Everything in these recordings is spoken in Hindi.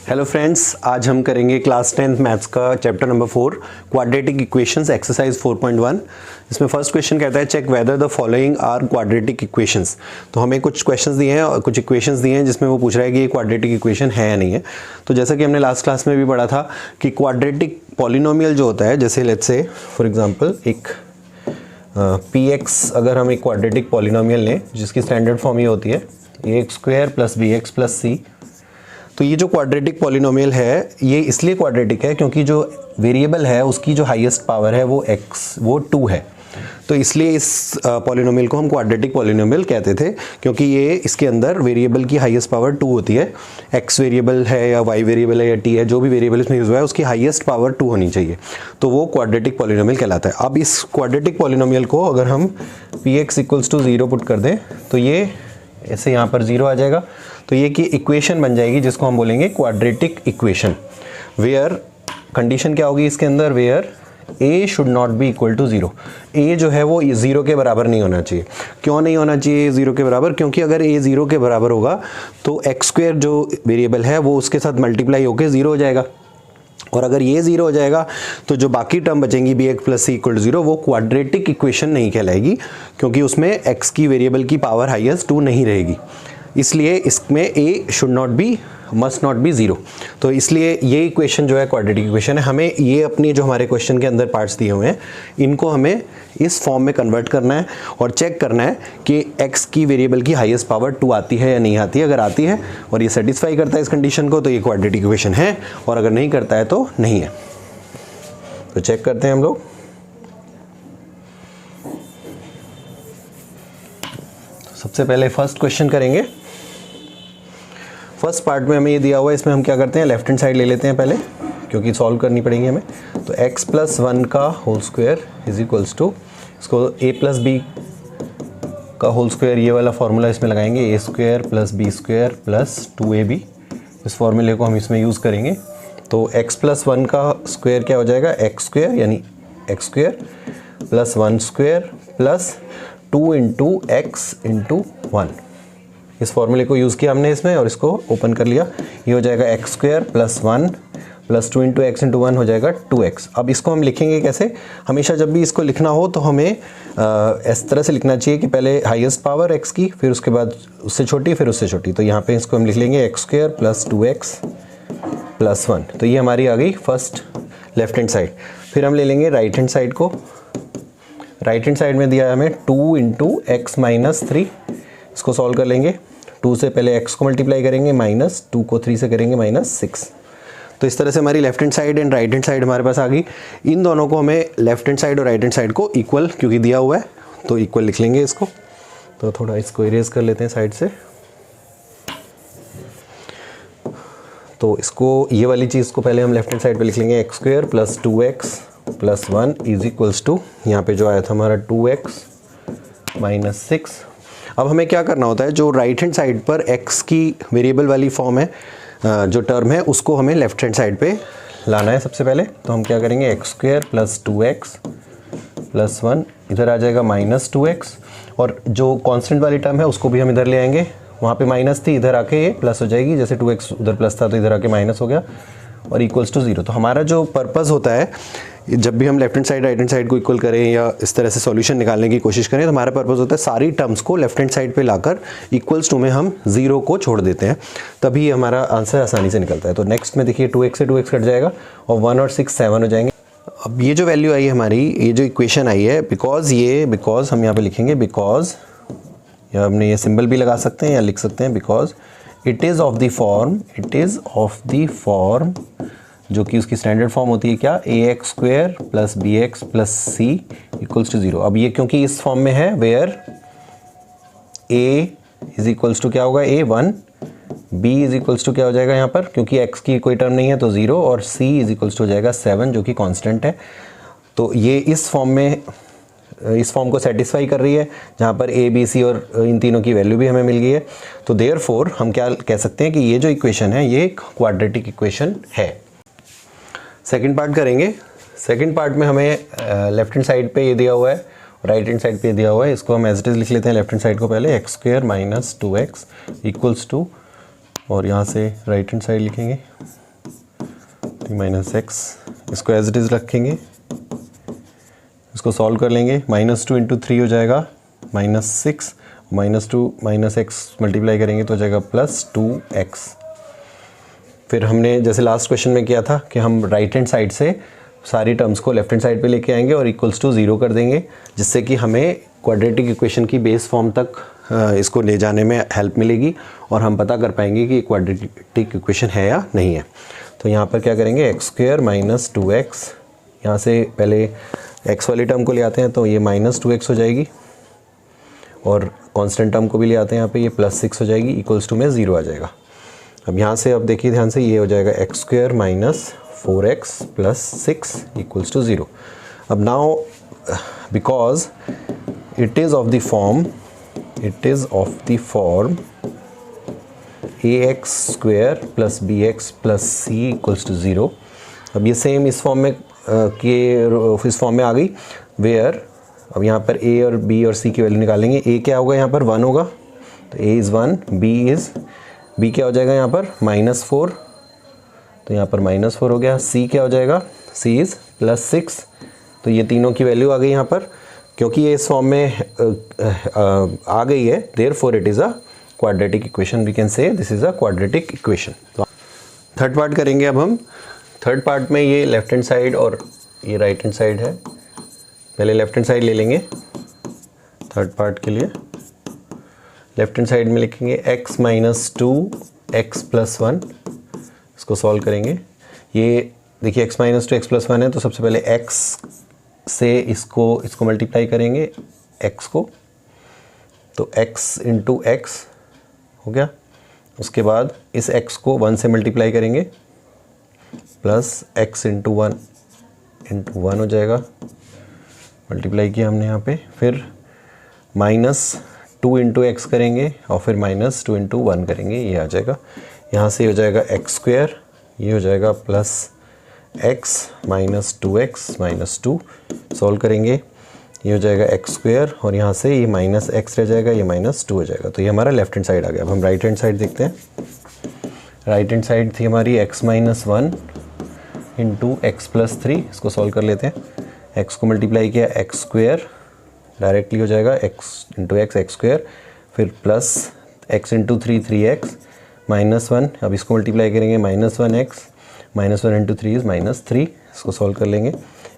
हेलो फ्रेंड्स, आज हम करेंगे क्लास 10th मैथ्स का chapter number 4 quadratic equations exercise 4.1। इसमें फर्स्ट क्वेश्चन कहता है check whether the following are quadratic equations. तो हमें कुछ क्वेश्चंस दिए हैं और कुछ इक्वेशंस दिए हैं जिसमें वो पूछ रहा है कि ये क्वाड्रेटिक इक्वेशन है या नहीं है। तो जैसा कि हमने लास्ट क्लास में भी पढ़ा था कि क्वाड्रेटिक पॉलिनोमियल जो होता है, जैसे लेट्स से फॉर एग्जाम्पल एक px अगर हम एक क्वाड्रेटिक पॉलिनोमियल लें जिसकी स्टैंडर्ड फॉर्म ये होती है ax² + bx + c। तो ये जो क्वाड्रेटिक पॉलिनोमियल है ये इसलिए क्वाड्रेटिक है क्योंकि जो वेरिएबल है उसकी जो हाईएस्ट पावर है वो x, वो 2 है। तो इसलिए इस पॉलिनोमियल को हम क्वाड्रेटिक पॉलिनोमियल कहते थे, क्योंकि ये इसके अंदर वेरिएबल की हाईएस्ट पावर 2 होती है। x वेरिएबल है या y वेरिएबल है या t है, जो भी वेरिएबल इसमें यूज़ हुआ है उसकी हाईएस्ट पावर 2 होनी चाहिए, तो वो क्वाड्रेटिक पॉलिनोमियल कहलाता है। अब इस क्वाड्रेटिक पॉलिनोमियल को अगर हम px = 0 पुट कर दें तो ये ऐसे यहाँ पर 0 आ जाएगा। तो ये की इक्वेशन बन जाएगी जिसको हम बोलेंगे क्वाड्रेटिक इक्वेशन। वेयर कंडीशन क्या होगी इसके अंदर, where a should not be equal to 0। a जो है वो 0 के बराबर नहीं होना चाहिए। क्यों नहीं होना चाहिए 0 के बराबर? क्योंकि अगर a 0 के बराबर होगा तो x² जो वेरिएबल है वो उसके साथ मल्टीप्लाई होकर 0 हो जाएगा, और अगर ये 0 हो जाएगा तो जो बाकी टर्म बचेंगी bx + c = 0 वो क्वाड्रेटिक इक्वेशन नहीं कहलाएगी, क्योंकि उसमें x की वेरिएबल की पावर हाईएस्ट 2 नहीं रहेगी। इसलिए इसमें a should not B, must not be 0। तो इसलिए ये इक्वेशन जो है क्वाड्रेटिक इक्वेशन है। हमें ये अपनी जो हमारे क्वेश्चन के अंदर पार्ट्स दिए हुए हैं इनको हमें इस फॉर्म में कन्वर्ट करना है और चेक करना है कि x की वेरिएबल की हाईएस्ट पावर 2 आती है या नहीं आती है। अगर आती है और ये सेटिस्फाई करता है इस कंडीशन को तो ये क्वाड्रेटिक इक्वेशन है, और अगर नहीं करता है तो नहीं है। तो चेक करते हैं हम लोग। सबसे पहले फर्स्ट क्वेश्चन करेंगे। फर्स्ट पार्ट में हमें ये दिया हुआ है, इसमें हम क्या करते हैं, लेफ्ट हैंड साइड ले लेते हैं पहले, क्योंकि सॉल्व करनी पड़ेगी हमें। तो x + 1 का whole square is equals to, इसको a + b का होल स्क्वायर, ये वाला फार्मूला इसमें लगाएंगे, a² + b² + 2ab। इस फार्मूले को हम इसमें यूज़ करेंगे। तो x + 1 का स्क्वायर क्या हो जाएगा, x² यानी x² + 1² + 2 × x × 1। इस फॉर्मूले को यूज़ किया हमने इसमें और इसको ओपन कर लिया। ये हो जाएगा x² + 1 + 2 × x × 1 हो जाएगा 2x। अब इसको हम लिखेंगे कैसे? हमेशा जब भी इसको लिखना हो तो हमें इस तरह से लिखना चाहिए कि पहले हाईएस्ट पावर x की, फिर उसके बाद उससे छोटी, फिर उससे छोटी। तो यहाँ पे इसको हम लिख लेंगे x² + 2x + 1। तो ये हमारी आ गई फर्स्ट लेफ्ट हैंड साइड। फिर हम ले लेंगे राइट हैंड साइड को। राइट हैंड साइड में दिया है हमें 2 × x - 3। इसको सॉल्व कर लेंगे। 2 से पहले x को मल्टीप्लाई करेंगे, -2 को 3 से करेंगे -6। तो इस तरह से हमारी left hand side and right hand side हमारे पास आ गई। इन दोनों को हमें लेफ्ट हैंड साइड और राइट हैंड साइड को इक्वल, क्योंकि दिया हुआ है तो इक्वल लिख लेंगे इसको। तो थोड़ा इसको इरेज कर लेते हैं साइड से। तो इसको, ये वाली चीज़ को पहले हम लेफ्ट हैंड साइड पे लिख लेंगे, x² + 2x + 1 is equals to, यहाँ पे जो आया था हमारा 2x - 6। अब हमें क्या करना होता है, जो राइट हैंड साइड पर x की वेरिएबल वाली फॉर्म है, जो टर्म है, उसको हमें लेफ्ट हैंड साइड पे लाना है सबसे पहले। तो हम क्या करेंगे, x² + 2x + 1 इधर आ जाएगा -2x, और जो कांस्टेंट वाली टर्म है उसको भी हम इधर ले आएंगे। वहाँ पे माइनस थी, इधर आके ये प्लस हो जाएगी, जैसे 2x उधर प्लस था तो इधर आके माइनस हो गया, और इक्वल्स टू 0। तो हमारा जो पर्पज़ होता है, जब भी हम left hand side right hand side को इक्वल करें या इस तरह से सॉल्यूशन निकालने की कोशिश करें, तो हमारा पर्पज़ होता है सारी टर्म्स को लेफ्ट हैंड साइड पे लाकर इक्वल्स टू में हम 0 को छोड़ देते हैं, तभी हमारा आंसर आसानी से निकलता है। तो नेक्स्ट में देखिए 2x से 2x कट जाएगा और 1 और 6 7 हो जाएंगे। अब ये जो वैल्यू आई है हमारी, ये जो इक्वेशन आई है, बिकॉज हम यहाँ पे लिखेंगे बिकॉज, या हमने ये सिंबल भी लगा सकते हैं या लिख सकते हैं, because it is of the form, जो कि उसकी स्टैंडर्ड फॉर्म होती है क्या, ax² + bx + c = 0। अब ये क्योंकि इस फॉर्म में है, वेयर a = क्या होगा, a1, b = क्या हो जाएगा यहाँ पर, क्योंकि x की कोई टर्म नहीं है तो 0, और c = हो जाएगा 7 जो कि कांस्टेंट है। तो ये इस फॉर्म में, इस फॉर्म को सेटिस्फाई कर रही है, जहाँ पर a, b, c और इन तीनों की वैल्यू भी हमें मिल गई है। तो देयरफॉर हम क्या कह सकते हैं कि ये जो इक्वेशन है ये एक क्वाड्रेटिक इक्वेशन है। सेकंड पार्ट करेंगे। सेकंड पार्ट में हमें लेफ्ट हैंड साइड पे ये दिया हुआ है, राइट हैंड साइड पे दिया हुआ है। इसको हम एज इट इज लिख लेते हैं। लेफ्ट हैंड साइड को पहले x² - 2x = और यहाँ से राइट हैंड साइड लिखेंगे माइनस एक्स, इसको एज इट इज़ रखेंगे, इसको सॉल्व कर लेंगे। -2 × 3 हो जाएगा -6, -2 माइनस एक्स मल्टीप्लाई करेंगे तो हो जाएगा +2x। फिर हमने जैसे लास्ट क्वेश्चन में किया था कि हम राइट हैंड साइड से सारी टर्म्स को लेफ्ट हैंड साइड पे लेके आएंगे और इक्वल्स टू 0 कर देंगे, जिससे कि हमें क्वाड्रेटिक इक्वेशन की बेस फॉर्म तक इसको ले जाने में हेल्प मिलेगी और हम पता कर पाएंगे कि क्वाड्रेटिक इक्वेशन है या नहीं है। तो यहाँ पर क्या करेंगे, x² - 2x, यहाँ से पहले x वाली टर्म को ले आते हैं तो ये -2x हो जाएगी और कांस्टेंट टर्म को भी ले आते हैं यहाँ पे, ये +6 हो जाएगी, इक्वल्स टू में 0 आ जाएगा। अब यहाँ से अब देखिए ध्यान से, ये हो जाएगा x² - 4x + 6 = 0। अब now because it is of the form ax² + bx + c = 0। अब ये सेम इस फॉर्म में आ गई, वेयर अब यहाँ पर a और b और c की वैल्यू निकालेंगे। a क्या होगा यहाँ पर, 1 होगा, तो a इज़ 1, b क्या हो जाएगा यहाँ पर -4, तो यहाँ पर -4 हो गया। c क्या हो जाएगा, c इज़ +6, तो ये तीनों की वैल्यू आ गई यहाँ पर। क्योंकि ये इस फॉर्म में आ गई है, therefore it is a quadratic equation, we can say this is a quadratic equation. तो थर्ड पार्ट करेंगे अब हम। थर्ड पार्ट में ये लेफ्ट हैंड साइड और ये राइट हैंड साइड है। पहले लेफ्ट हैंड साइड ले लेंगे थर्ड पार्ट के लिए। लेफ्ट हैंड साइड में लिखेंगे x - 2 x + 1, इसको सॉल्व करेंगे। ये देखिए x - 2 x + 1 है, तो सबसे पहले x से इसको मल्टीप्लाई करेंगे x को, तो x × x हो गया। उसके बाद इस x को 1 से मल्टीप्लाई करेंगे, प्लस x × 1 हो जाएगा, मल्टीप्लाई किया हमने यहाँ पे। फिर -2 × x करेंगे और फिर -2 × 1 करेंगे, ये आ जाएगा। यहाँ से हो जाएगा x², ये हो जाएगा +x - 2x - 2, सॉल्व करेंगे, ये हो जाएगा x² और यहाँ से ये -x रह जाएगा, ये -2 हो जाएगा। तो ये हमारा लेफ्ट हैंड साइड आ गया। अब हम राइट हैंड साइड देखते हैं। राइट हैंड साइड थी हमारी x - 1 × x + 3, इसको सॉल्व कर लेते हैं। x को मल्टीप्लाई किया x² डायरेक्टली हो जाएगा, x × x x², फिर प्लस x × 3 3x -1, अब इसको मल्टीप्लाई करेंगे -1x, -1 × 3 इज़ -3, इसको सॉल्व कर लेंगे।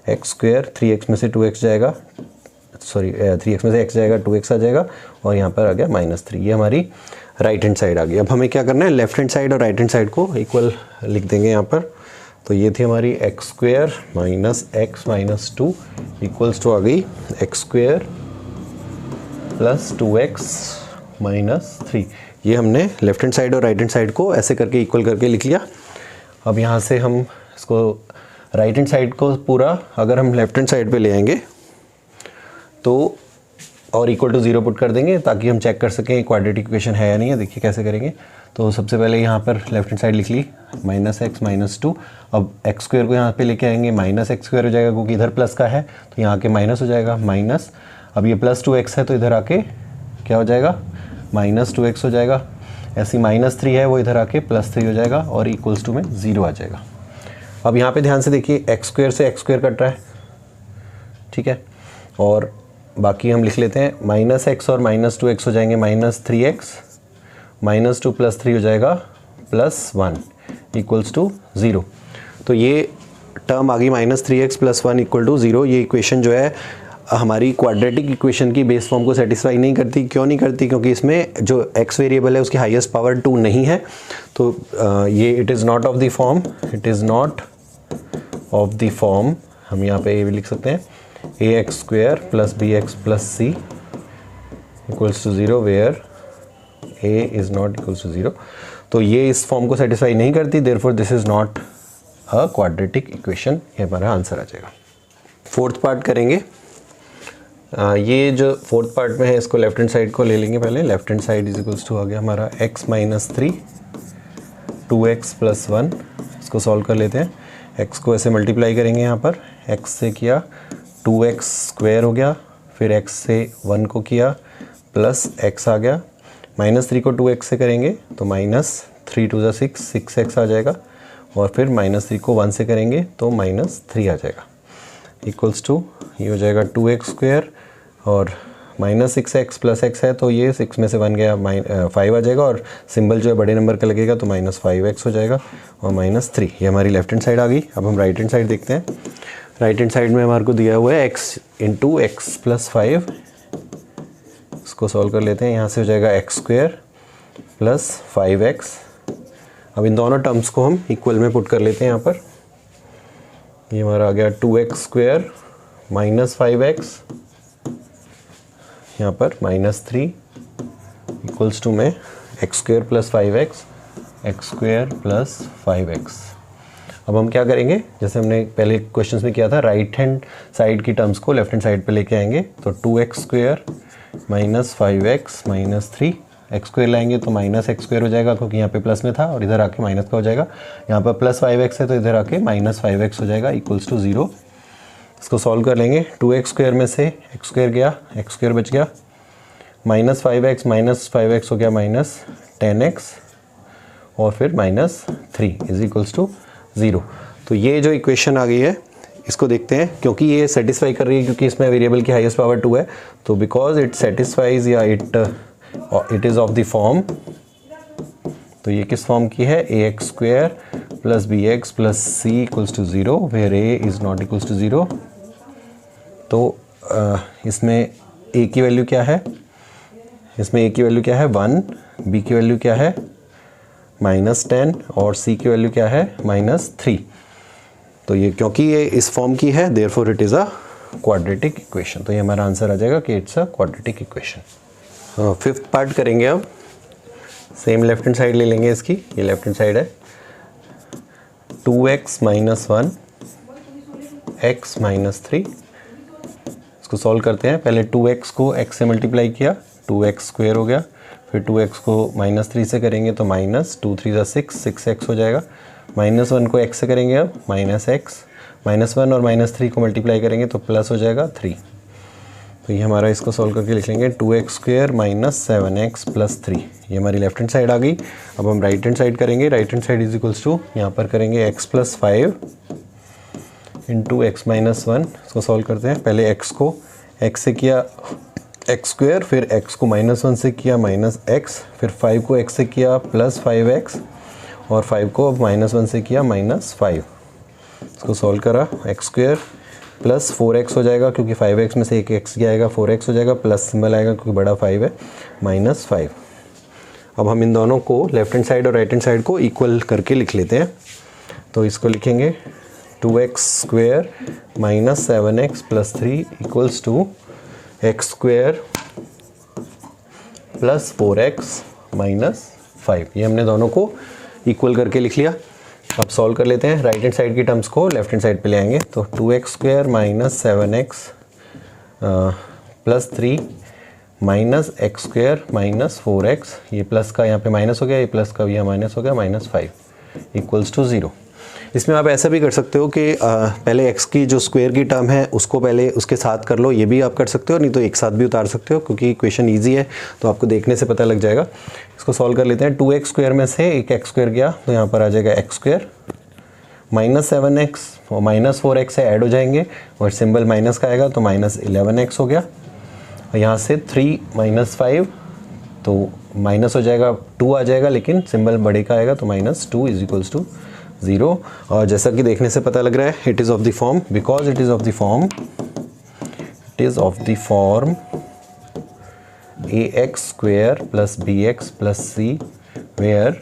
x², 3x में से 2x जाएगा, 3x में से x जाएगा, 2x आ जाएगा और यहाँ पर आ गया -3। ये हमारी राइट हैंड साइड आ गई। अब हमें क्या करना है, लेफ्ट हैंड साइड और राइट हैंड साइड को इक्वल लिख देंगे यहाँ पर। तो ये थी हमारी x² - x - 2 = आ गई x² + 2x - 3। ये हमने लेफ्ट हैंड साइड और राइट हैंड साइड को ऐसे करके इक्वल करके लिख लिया। अब यहाँ से हम इसको राइट हैंड साइड को पूरा अगर हम लेफ्ट हैंड साइड पे ले आएंगे तो और इक्वल टू 0 पुट कर देंगे, ताकि हम चेक कर सकें क्वाड्रेटिक इक्वेशन है या नहीं है। देखिए कैसे करेंगे। तो सबसे पहले यहाँ पर लेफ्ट हैंड साइड लिख ली -x - 2। अब x² को यहाँ पे लेके आएंगे, -x² हो जाएगा, क्योंकि इधर प्लस का है तो यहाँ के माइनस हो जाएगा, माइनस। अब ये +2x है तो इधर आके क्या हो जाएगा, -2x हो जाएगा। ऐसी -3 है वो इधर आके +3 हो जाएगा और इक्वल्स टू में 0 आ जाएगा। अब यहाँ पे ध्यान से देखिए, x² से x² कट रहा है, ठीक है। और बाकी हम लिख लेते हैं, -x और -2x हो जाएंगे -3x, -2 + 3 हो जाएगा +1 इक्वल्स टू 0। तो ये टर्म आ गई -3x + 1 = 0। ये इक्वेशन जो है हमारी क्वाड्रेटिक इक्वेशन की बेस फॉर्म को सेटिस्फाई नहीं करती। क्यों नहीं करती? क्योंकि इसमें जो x वेरिएबल है उसकी हाईएस्ट पावर 2 नहीं है। तो ये it is not of the form, it is not of the form, हम यहाँ पे ये भी लिख सकते हैं, ax² + bx + c = 0 where a is not equals to 0। तो ये इस फॉर्म को सेटिस्फाई नहीं करती, therefore this is not a quadratic equation. ये हमारा आंसर आ जाएगा। फोर्थ पार्ट करेंगे। ये जो फोर्थ पार्ट में है इसको लेफ्ट हैंड साइड को ले लेंगे पहले। Left hand side is equals to आ गया हमारा x - 3 2x + 1, इसको सॉल्व कर लेते हैं। x को ऐसे मल्टीप्लाई करेंगे, यहाँ पर x से किया 2x² हो गया, फिर x से 1 को किया प्लस x आ गया, -3 को 2x से करेंगे तो 3 टू ज़ा 6, 6x आ जाएगा, और फिर -3 को 1 से करेंगे तो -3 आ जाएगा, इक्वल्स टू ये हो जाएगा 2x², और -6x प्लस x है तो ये 6 में से 1 गया 5 आ जाएगा, और सिंबल जो है बड़े नंबर का लगेगा तो -5x हो जाएगा, और -3 ये हमारी लेफ्ट हैंड साइड आ गई। अब हम राइट हैंड साइड देखते हैं। राइट हैंड साइड में हमारे को दिया हुआ है x इंटू एक्स प्लस 5, इसको सॉल्व कर लेते हैं। यहाँ से हो जाएगा x² प्लस 5x। अब इन दोनों टर्म्स को हम इक्वल में पुट कर लेते हैं। यहाँ पर ये हमारा आ गया 2x² माइनस 5x, यहाँ पर -3 इक्वल्स टू में x² plus 5x, x² plus 5x। अब हम क्या करेंगे, जैसे हमने पहले क्वेश्चंस में किया था, राइट हैंड साइड की टर्म्स को लेफ्ट हैंड साइड पे लेके आएंगे। तो 2x² minus 5x minus 3, x² लाएंगे तो -x² हो जाएगा क्योंकि यहाँ पे प्लस में था, और इधर आके माइनस का हो जाएगा। यहाँ पर प्लस 5x है तो इधर आके -5x हो जाएगा, इक्वल्स टू 0। इसको सॉल्व कर लेंगे। 2x² में से x² गया, x² बच गया, -5x माइनस 5x हो गया -10x, और फिर -3 इज इक्वल्स टू 0। तो ये जो इक्वेशन आ गई है इसको देखते हैं, क्योंकि ये सेटिस्फाई कर रही है, क्योंकि इसमें वेरिएबल की हाईएस्ट पावर 2 है, तो बिकॉज इट सेटिस्फाइज या it is of the form, तो ये किस फॉर्म की है, ax² plus bx plus c equals to 0 where a is not equals to 0। तो इसमें a की वैल्यू क्या है, इसमें a की वैल्यू क्या है 1, b की वैल्यू क्या है -10, और c की वैल्यू क्या है -3। तो ये क्योंकि ये इस फॉर्म की है, therefore it is a quadratic equation. तो ये हमारा आंसर आ जाएगा कि it's a quadratic equation. Fifth part करेंगे अब। सेम लेफ्ट हैंड साइड ले लेंगे इसकी, ये लेफ्ट हैंड साइड है। 2x माइनस 1 x माइनस 3, इसको सॉल्व करते हैं। पहले 2x को x से मल्टीप्लाई किया, 2x² हो गया, फिर 2x को -3 से करेंगे तो -2 3 ज़ा 6, 6x हो जाएगा। -1 को x से करेंगे अब -x, -1 और -3 को मल्टीप्लाई करेंगे तो प्लस हो जाएगा 3। तो ये हमारा, इसको सॉल्व करके लिख लेंगे 2x² माइनस 7x प्लस 3। ये हमारी लेफ्ट हैंड साइड आ गई। अब हम राइट हैंड साइड करेंगे। Right hand side is equals to, यहाँ पर करेंगे x plus 5 into x minus 1। इसको सॉल्व करते हैं। पहले x को x से किया x², फिर x को -1 से किया -x, फिर 5 को x से किया प्लस 5x, और 5 को अब -1 से किया -5। इसको सॉल्व करा, x² प्लस 4x हो जाएगा क्योंकि 5x में से एक x गया आएगा, 4x हो जाएगा, प्लस सिंबल आएगा क्योंकि बड़ा 5 है, -5। अब हम इन दोनों को लेफ्ट हैंड साइड और राइट हैंड साइड को इक्वल करके लिख लेते हैं। तो इसको लिखेंगे 2x² minus 7x plus 3 equals to x² plus 4x minus 5। ये हमने दोनों को इक्वल करके लिख लिया। अब सॉल्व कर लेते हैं। राइट हैंड साइड की टर्म्स को लेफ्ट हैंड साइड पे ले आएंगे। तो 2x² minus 7x plus 3 minus x² minus 4x, ये प्लस का यहाँ पे माइनस हो गया, ये प्लस का यहाँ माइनस हो गया, -5 इक्वल्स टू 0। इसमें आप ऐसा भी कर सकते हो कि पहले x की जो स्क्वायर की टर्म है उसको पहले उसके साथ कर लो, ये भी आप कर सकते हो, नहीं तो एक साथ भी उतार सकते हो, क्योंकि इक्वेशन ईजी है तो आपको देखने से पता लग जाएगा। इसको सॉल्व कर लेते हैं। 2x² में से एक x² गया तो यहाँ पर आ जाएगा x² माइनस 7x और -4x से ऐड हो जाएंगे और सिंबल माइनस का आएगा तो -11x हो गया। और यहाँ से 3 माइनस 5 तो माइनस हो जाएगा, 2 आ जाएगा, लेकिन सिंबल बड़े का आएगा तो -2 इज इक्वल्स टू 0। और जैसा कि देखने से पता लग रहा है it is of the form, because it is of the form, it is of the form ax² plus bx plus c where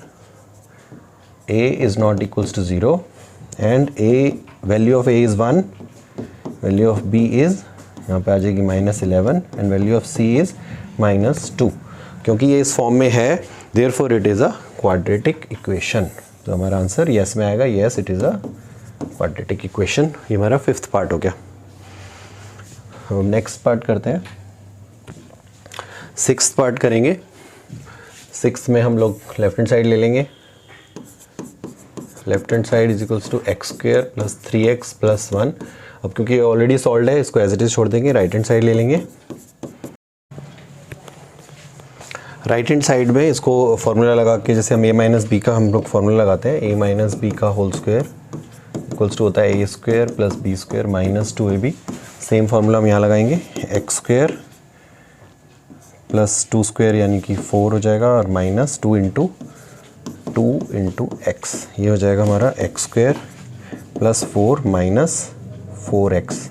a is not equals to 0 and a value of a is 1, value of b is यहाँ पे आ जाएगी -11 and value of c is -2। क्योंकि ये इस फॉर्म में है therefore it is a quadratic equation। तो हमारा आंसर यस में आएगा, yes it is a quadratic equation. ये हमारा फिफ्थ पार्ट हो गया। हम नेक्स्ट पार्ट करते हैं, सिक्स्थ पार्ट करेंगे। सिक्स्थ में हम लोग लेफ्ट हैंड साइड ले लेंगे। Left hand side is equals to x² plus 3x plus 1। अब क्योंकि ऑलरेडी सॉल्व है इसको एज इट इज छोड़ देंगे। राइट हैंड साइड ले लेंगे। राइट हैंड साइड में इसको फॉर्मूला लगा के, जैसे हम a माइनस बी का हम लोग फॉर्मूला लगाते हैं, a माइनस बी का होल स्क्वायर इक्वल्स टू होता है a square plus b square minus 2ab। Same formula हम यहाँ लगाएंगे, एक्स स्क्वायर प्लस 2 स्क्वायर यानी कि 4 हो जाएगा और माइनस 2 इंटू एक्स, ये हो जाएगा हमारा x square plus 4 minus 4x।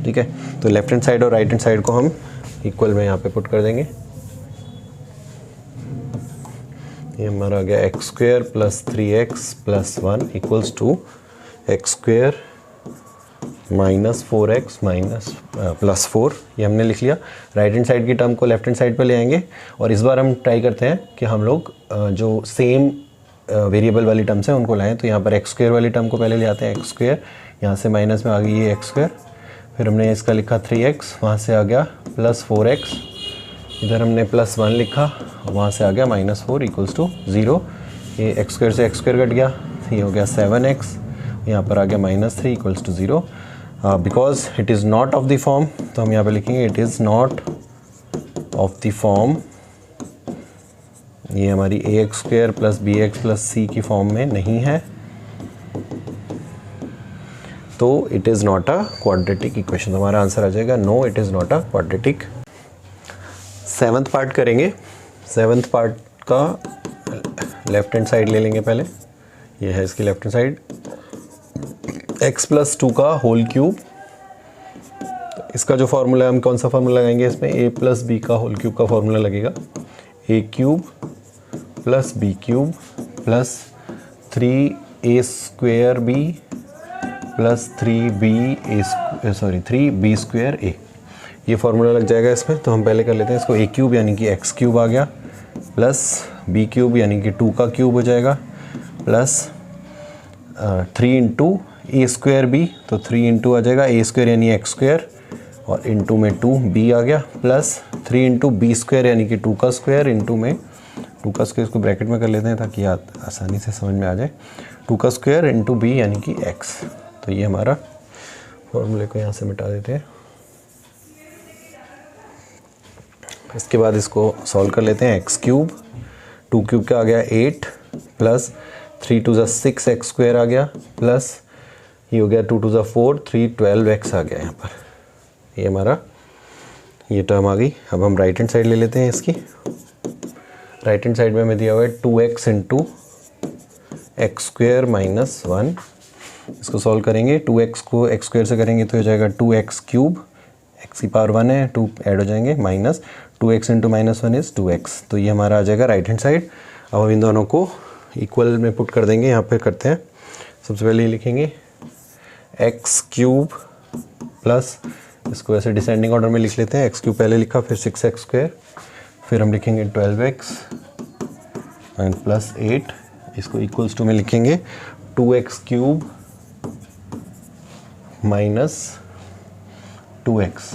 ठीक है, तो लेफ्ट हैंड साइड और राइट हैंड साइड को हम इक्वल में यहाँ पे पुट कर देंगे। ये हमारा आ गया x square plus 3x plus 1 equals to x square minus 4x minus plus 4, ये हमने लिख लिया। राइट हैंड साइड की टर्म को लेफ्ट हैंड साइड पे ले आएंगे और इस बार हम ट्राई करते हैं कि हम लोग जो सेम वेरिएबल वाली टर्म्स हैं उनको लाएं। तो यहाँ पर एक्स स्क्वायर वाली टर्म को पहले ले आते हैं, एक्स स्क्वायर, यहाँ से माइनस में आ गई ये एक्स स्क्वायर, फिर हमने इसका लिखा 3x, वहाँ से आ गया प्लस 4x, इधर हमने प्लस 1 लिखा, वहाँ से आ गया माइनस 4 इक्वल्स टू 0। ये एक्स स्क्वायर से एक्स स्क्वायर कट गया, ये हो गया 7x, यहाँ पर आ गया minus 3 equals to 0। Because it is not of the form, तो हम यहाँ पे लिखेंगे it is not of the form, ये हमारी ax square plus b x plus c की फॉर्म में नहीं है, तो it is not a quadratic equation. तो हमारा आंसर आ जाएगा no, it is not a quadratic. 7th part करेंगे। 7th पार्ट का लेफ्ट हैंड साइड ले लेंगे पहले, ये है इसकी left hand side, x plus 2 का होल क्यूब। इसका जो फार्मूला है, हम कौन सा फार्मूला लगाएंगे इसमें, a प्लस बी का होल क्यूब का फार्मूला लगेगा, a cube plus b cube plus 3a square b plus 3b square a, ये फार्मूला लग जाएगा इसमें। तो हम पहले कर लेते हैं इसको, a क्यूब यानी कि x क्यूब आ गया प्लस b क्यूब यानी कि 2 का क्यूब हो जाएगा प्लस 3 इंटू ए स्क्वायर बी, तो 3 इंटू आ जाएगा a स्क्वायर यानी x स्क्वायर और इंटू में 2b आ गया प्लस 3 इंटू बी स्क्वायर यानी कि 2 का स्क्वायर इंटू में 2 का स्क्वायर, इसको ब्रैकेट में कर लेते हैं ताकि आसानी से समझ में आ जाए, 2 का स्क्वायर इंटू बी यानी कि x। तो ये हमारा फॉर्मूले को यहाँ से मिटा देते हैं। इसके बाद इसको सॉल्व कर लेते हैं, एक्स क्यूब 2 क्यूब का आ गया 8 प्लस 3 टू ज़ा 6 एक्स स्क्वायर आ गया प्लस ये हो गया 2 टू ज़ा 4 3 12x आ गया यहाँ पर, ये हमारा ये टर्म आ गई। अब हम राइट हैंड साइड ले लेते हैं इसकी। राइट हैंड साइड में हमें दिया हुआ है 2x into x square minus 1, इसको सॉल्व करेंगे, 2x को एक्स स्क्वायर से करेंगे तो हो जाएगा 2x क्यूब, x की पावर 1 है, 2 ऐड हो जाएंगे minus 2x into minus 1 is 2x। तो ये हमारा आ जाएगा राइट हैंड साइड। अब हम इन दोनों को इक्वल में पुट कर देंगे। यहाँ पे करते हैं, सबसे पहले ये लिखेंगे x क्यूब प्लस, इसको ऐसे डिसेंडिंग ऑर्डर में लिख लेते हैं, x क्यूब पहले लिखा फिर 6x स्क्वायर, फिर हम लिखेंगे 12x एंड प्लस 8, इसको इक्वल्स टू में लिखेंगे 2x क्यूब माइनस 2x।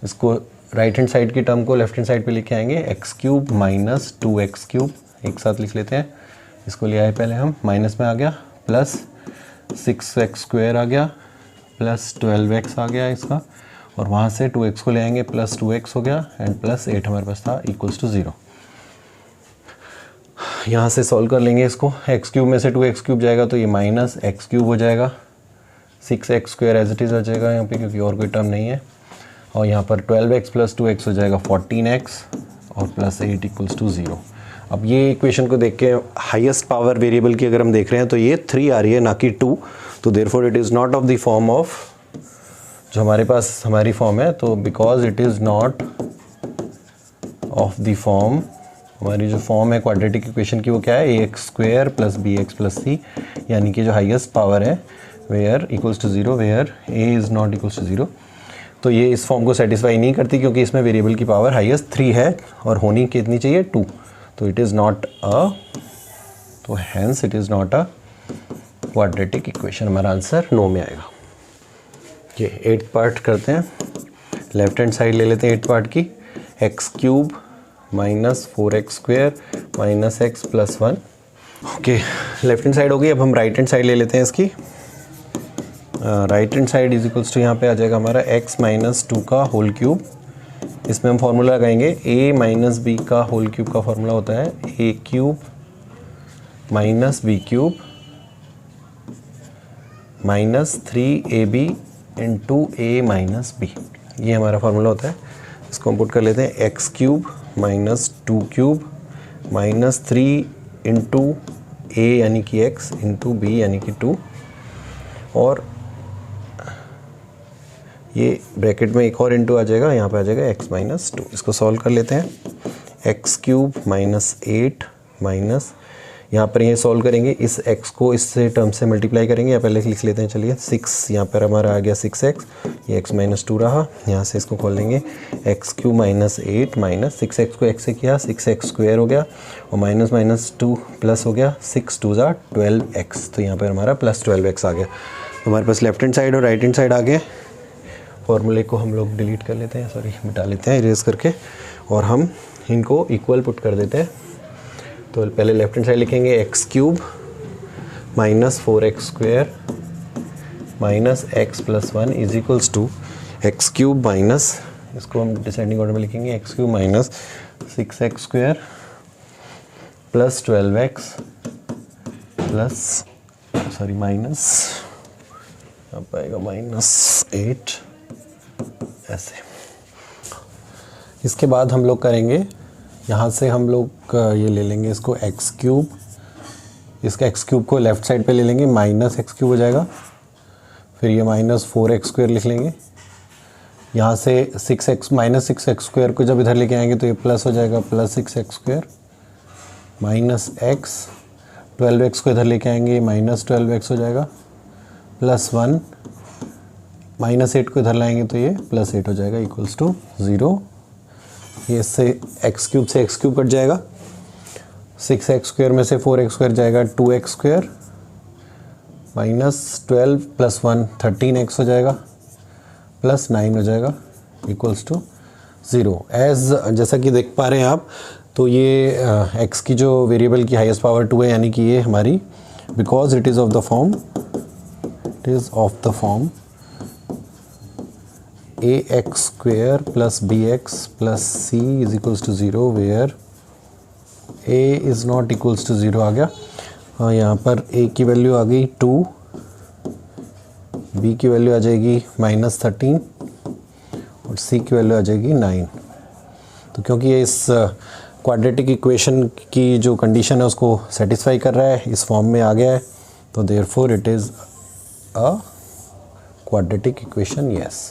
इसको राइट हैंड साइड की टर्म को लेफ्ट हैंड साइड पे लेके आएंगे, x cube minus 2x cube एक साथ लिख लेते हैं, इसको ले आए पहले हम, माइनस में आ गया प्लस 6x स्क्वायर आ गया प्लस 12x आ गया इसका, और वहाँ से 2x को ले आएंगे प्लस 2x हो गया एंड प्लस 8 हमारे पास था इक्वल्स टू 0। यहाँ से सॉल्व कर लेंगे इसको, एक्स क्यूब में से 2x क्यूब जाएगा तो ये माइनस एक्स क्यूब हो जाएगा, 6x square as it is आ जाएगा यहाँ पे क्योंकि और कोई टर्म नहीं है, और यहाँ पर 12x प्लस 2x हो जाएगा 14x और प्लस 8 इक्वल्स टू 0। अब ये इक्वेशन को देख के हाईएस्ट पावर वेरिएबल की अगर हम देख रहे हैं तो ये 3 आ रही है ना कि 2, तो therefore it is not of the form of जो हमारे पास हमारी फॉर्म है, तो because it is not of the form, हमारी जो फॉर्म है क्वाड्रेटिक इक्वेशन की वो क्या है, ax square plus b x plus c, यानी कि जो हाईएस्ट पावर है where equals to 0 where a is not equals to 0। तो ये इस फॉर्म को सेटिस्फाई नहीं करती क्योंकि इसमें वेरिएबल की पावर हाईएस्ट 3 है और होनी कितनी चाहिए 2, तो इट इज़ नॉट अ, तो hence it is not a quadratic equation. हमारा आंसर नो में आएगा। ये 8th पार्ट करते हैं, लेफ्ट हैंड साइड ले लेते हैं 8th पार्ट की, x cube minus 4x square minus x plus 1। Okay, left hand side हो गई। अब हम राइट हैंड साइड ले लेते हैं इसकी। Right hand side is equals to यहाँ पे आ जाएगा हमारा x माइनस 2 का होल क्यूब इसमें हम फार्मूला लगाएंगे a माइनस बी का होल क्यूब का फार्मूला होता है a cube minus b cube minus 3ab into a minus b, ये हमारा फार्मूला होता है। इसको हम पुट कर लेते हैं x cube minus 2 cube minus 3 into a यानी कि x इंटू बी यानी कि 2, और ये ब्रैकेट में एक और इंटू आ जाएगा, यहाँ पे आ जाएगा x माइनस 2। इसको सॉल्व कर लेते हैं। एक्स क्यूब माइनस 8 माइनस, यहाँ पर ये सॉल्व करेंगे, इस x को इससे टर्म से मल्टीप्लाई करेंगे, या पहले लिख लेते हैं चलिए 6, यहाँ पर हमारा आ गया 6x, ये x माइनस 2 रहा, यहाँ से इसको खोल लेंगे x cube minus 8 minus 6x को x से किया 6x स्क्वायर हो गया, और माइनस माइनस 2 प्लस हो गया, 6 2 ज़ा 12x, तो यहाँ पर हमारा प्लस 12x आ गया। तो हमारे पास लेफ्ट हैंड साइड और राइट हैंड साइड आ गए। फॉर्मूले को हम लोग डिलीट कर लेते हैं, सॉरी मिटा लेते हैं इरेज करके, और हम इनको इक्वल पुट कर देते हैं। तो पहले लेफ्ट हैंड साइड लिखेंगे x cube minus 4x square minus x plus 1 is equals to x cube minus, इसको हम डिसेंडिंग ऑर्डर में लिखेंगे, x cube minus 6x square plus 12x plus sorry minus, अब आएगा माइनस 8, ऐसे। इसके बाद हम लोग करेंगे, यहाँ से हम लोग ये ले लेंगे इसको एक्स क्यूब, इसका एक्स क्यूब को लेफ़्ट साइड पे ले लेंगे, माइनस एक्स क्यूब हो जाएगा, फिर ये माइनस 4x स्क्वायर लिख लेंगे, यहाँ से 6x माइनस 6x स्क्वायर को जब इधर लेके आएंगे तो ये प्लस हो जाएगा, plus 6x square minus x, 12x को इधर लेके आएंगे माइनस 12x हो जाएगा, प्लस 1, माइनस 8 को इधर लाएंगे तो ये प्लस 8 हो जाएगा, इक्वल्स टू 0। ये इससे एक्स क्यूब से एक्स क्यूब कट जाएगा, 6x स्क्वायर में से 4x स्क्वायर जाएगा 2x square minus 12 plus 1 13x हो जाएगा, प्लस 9 हो जाएगा, इक्वल्स टू 0। एज जैसा कि देख पा रहे हैं आप, तो ये x की जो वेरिएबल की हाईएस्ट पावर 2 है, यानी कि ये हमारी, because it is of the form, it is of the form ax square plus bx plus c is equals to 0 where a is not equals to 0 आ गया। हाँ, यहाँ पर a की वैल्यू आ गई 2, b की वैल्यू आ जाएगी माइनस 13 और c की वैल्यू आ जाएगी 9। तो क्योंकि ये इस क्वाड्रेटिक इक्वेशन की जो कंडीशन है उसको सेटिस्फाई कर रहा है, इस फॉर्म में आ गया है, तो therefore it is a quadratic equation, yes.